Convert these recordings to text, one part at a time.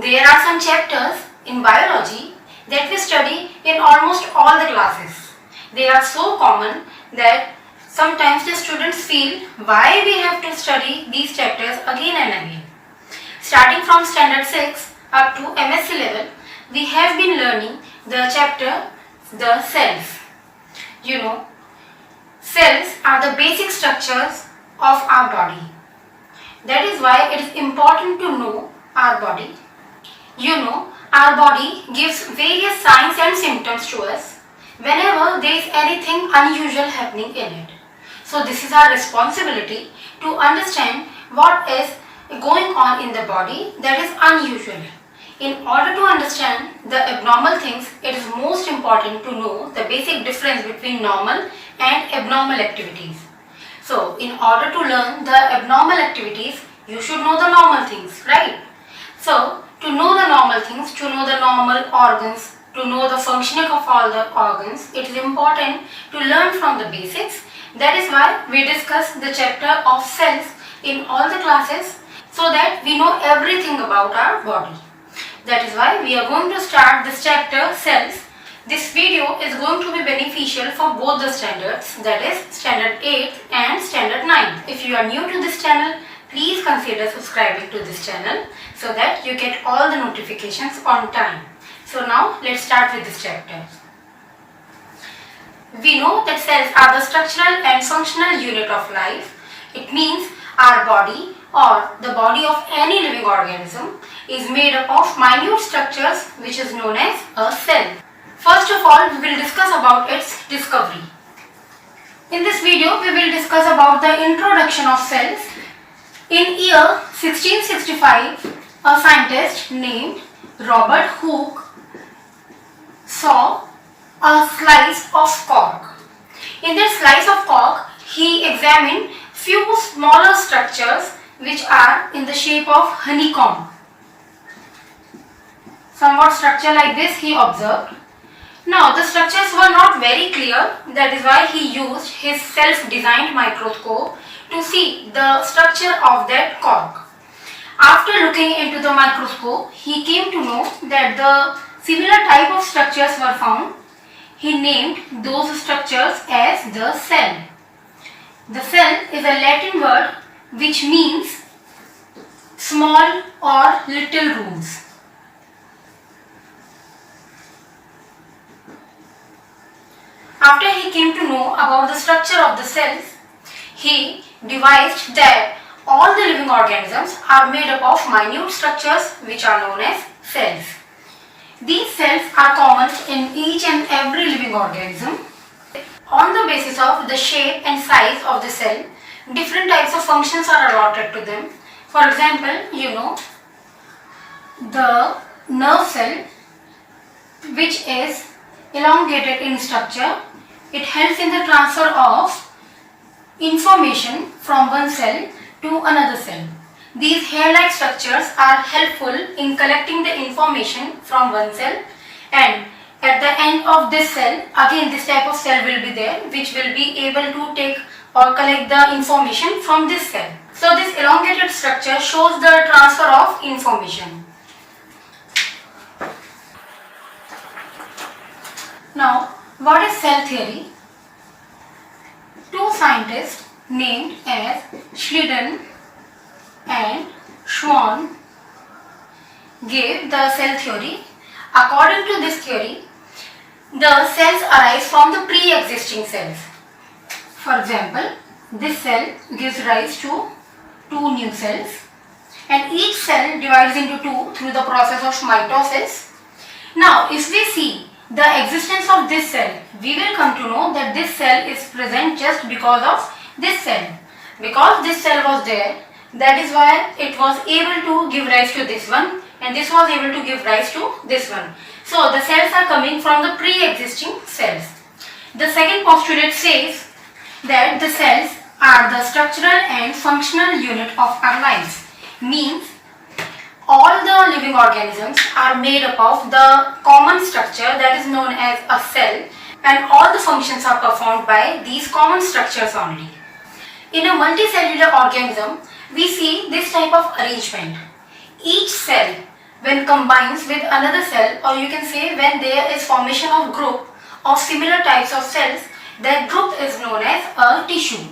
There are some chapters in biology that we study in almost all the classes. They are so common that sometimes the students feel why we have to study these chapters again and again. Starting from standard 6 up to MSc level, we have been learning the chapter the cells. You know, cells are the basic structures of our body. That is why it is important to know our body. You know, our body gives various signs and symptoms to us whenever there is anything unusual happening in it. So this is our responsibility to understand what is going on in the body that is unusual. In order to understand the abnormal things, it is most important to know the basic difference between normal and abnormal activities. So in order to learn the abnormal activities, you should know the normal things, right? So to know the normal things, to know the normal organs, to know the functioning of all the organs, it is important to learn from the basics. That is why we discuss the chapter of cells in all the classes so that we know everything about our body. That is why we are going to start this chapter cells. This video is going to be beneficial for both the standards, that is standard 8 and standard 9. If you are new to this channel, please consider subscribing to this channel so that you get all the notifications on time. So now let's start with this chapter. We know that cells are the structural and functional unit of life. It means our body or the body of any living organism is made up of minute structures which is known as a cell. First of all, we will discuss about its discovery. In this video, we will discuss about the introduction of cells. In year 1665, a scientist named Robert Hooke saw a slice of cork. In that slice of cork, he examined few smaller structures which are in the shape of honeycomb. Somewhat structure like this he observed. Now the structures were not very clear, that is why he used his self-designed microscope to see the structure of that cork. After looking into the microscope, he came to know that the similar type of structures were found. He named those structures as the cell. The cell is a Latin word which means small or little rooms. After he came to know about the structure of the cells, he devised that all the living organisms are made up of minute structures which are known as cells. These cells are common in each and every living organism. On the basis of the shape and size of the cell, different types of functions are allotted to them. For example, you know, the nerve cell, which is elongated in structure, it helps in the transfer of information from one cell to another cell. These hair-like structures are helpful in collecting the information from one cell, and at the end of this cell, again this type of cell will be there which will be able to take or collect the information from this cell. So this elongated structure shows the transfer of information. Now, what is cell theory? Two scientists named as Schleiden and Schwann gave the cell theory. According to this theory, the cells arise from the pre-existing cells. For example, this cell gives rise to two new cells, and each cell divides into two through the process of mitosis. Now, if we see the existence of this cell, we will come to know that this cell is present just because of this cell. Because this cell was there, that is why it was able to give rise to this one, and this was able to give rise to this one. So the cells are coming from the pre-existing cells. The second postulate says that the cells are the structural and functional unit of our lives. Means all the living organisms are made up of the common structure that is known as a cell, and all the functions are performed by these common structures only. In a multicellular organism, we see this type of arrangement. Each cell when combines with another cell, or you can say when there is formation of group of similar types of cells, that group is known as a tissue.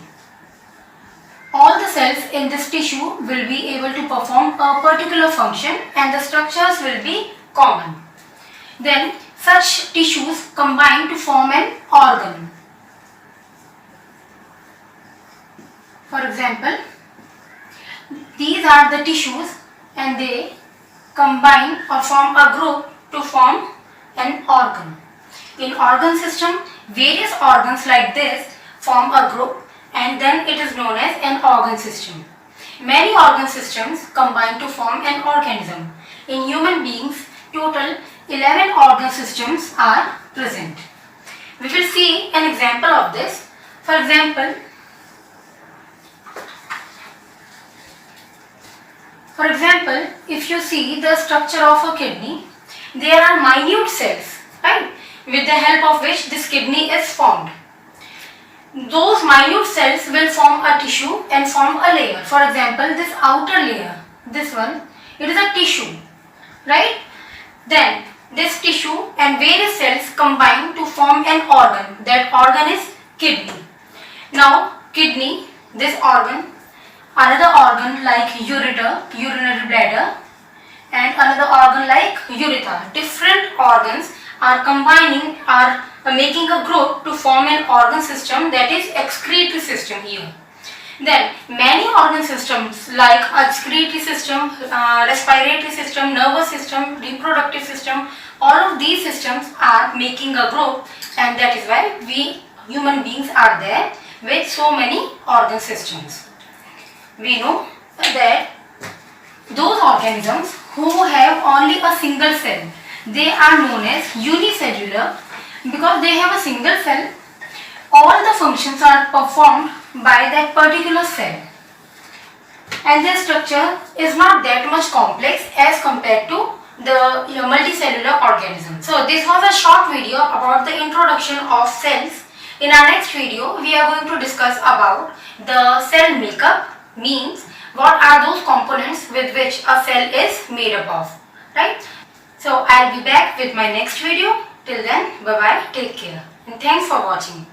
All the cells in this tissue will be able to perform a particular function and the structures will be common. Then such tissues combine to form an organ. For example, these are the tissues and they combine or form a group to form an organ. In organ system, various organs like this form a group and then it is known as an organ system. Many organ systems combine to form an organism. In human beings, total 11 organ systems are present. We will see an example of this. For example, if you see the structure of a kidney, there are minute cells, right, with the help of which this kidney is formed. Those minute cells will form a tissue and form a layer. For example, this outer layer, this one, it is a tissue, right? Then this tissue and various cells combine to form an organ. That organ is kidney. Now, kidney, this organ, another organ like ureter, urinary bladder, and another organ like urethra. Different organs are combining, are making a group to form an organ system, that is excretory system here. Then many organ systems like excretory system, respiratory system, nervous system, reproductive system, all of these systems are making a group, and that is why we human beings are there with so many organ systems. We know that those organisms who have only a single cell, they are known as unicellular. Because they have a single cell, all the functions are performed by that particular cell and their structure is not that much complex as compared to the multicellular organism. So this was a short video about the introduction of cells. In our next video, we are going to discuss about the cell makeup, means what are those components with which a cell is made up of, right? So I'll be back with my next video. Till then, bye bye, take care, and thanks for watching.